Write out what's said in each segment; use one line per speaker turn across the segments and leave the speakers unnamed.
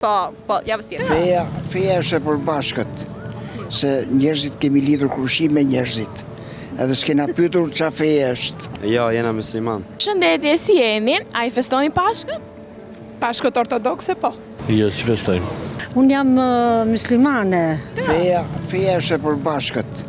Po, javës tjetër.
Feja është e përbashkët, se njerëzit kemi lidhur krushim me njerëzit. Edhe s'kena pyetur çfarë feje është.
Jo, jena musliman.
Shëndetje, si jeni? A i festoni Pashkët?
Pashkët ortodokse, po.
Jo, si festojmë.
Unë jam muslimane.
Feja është e përbashkët,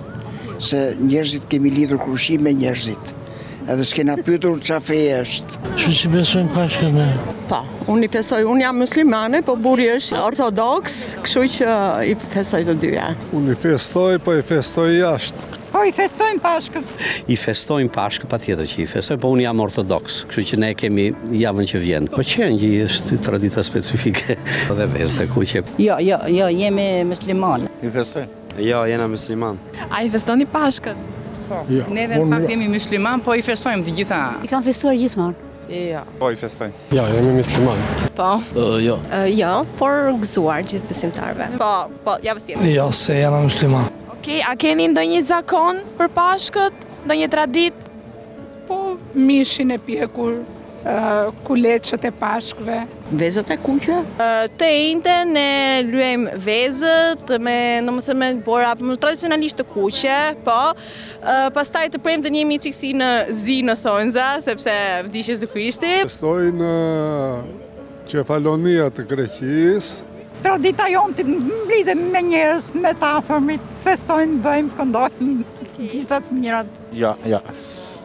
se njerëzit kemi lidhur krushim me njerëzit. Edhe s'kena pyetur çfarë feje është.
Që si besojmë Pashkën ne?
Po, unë i fesoj, unë jam muslimane, po burri është ortodoks, kështu që i fesoj të dyja.
Unë i festoj, po i festoj jashtë.
Po i festojmë Pashkët.
I festojmë Pashkë, patjetër që i festojmë, po unë jam ortodoks, kështu që ne kemi javën që vjen. Po qenjë është tradita specifike dhe vezë kuqe.
Jo, jemi muslimanë.
I festoj.
Jo, jena musliman.
A i festoni Pashkët?
Jo.
Neve në fakt jemi musliman, po i festojmë të gjitha.
I kam festuar gjithmonë.
Jo.
Po i festoj.
Jo, jemi musliman.
Po.
Jo.
Jo, por gëzuar gjithë besimtarve.
Po, javës tjetër.
Jo, se jena musliman.
Okej, a keni ndonjë zakon për Pashkët? Ndonjë traditë?
Po, mishin e pjekur, kuleçët e pashkëve.
Vezët e kuqe?
Të njëjtë ne luajmë vezët me bora tradicionalisht të kuqe, po. Pastaj të premten jemi çiksi në zi në thonjza, sepse vdiq Jezu Krishti.
Festoj në Qefalonia të Greqisë.
Tradita jonë të mblidhem me njerëz, me të afërmit, festojnë, bëjmë, këndojmë, gjithat mirat.
Ja,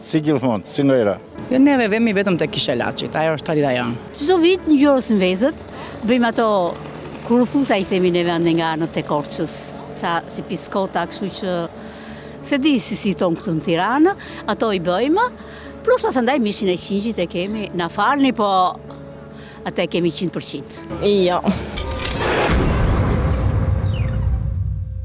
si gjithmonë, si nga era.
Jo, neve vemi vetëm të Kishelaçit, ajo është tradita jonë.
Çdo vit në gjorësin vezët, bëjmë ato kuruthusa i themi neve ande nga në te Korçës, si piskota, kështu që se di si tonë këtu në Tiranë, ato i bëjmë, plus pasandaj mishin e qingjit e kemi, na falni, po atë e kemi 100%.
Jo.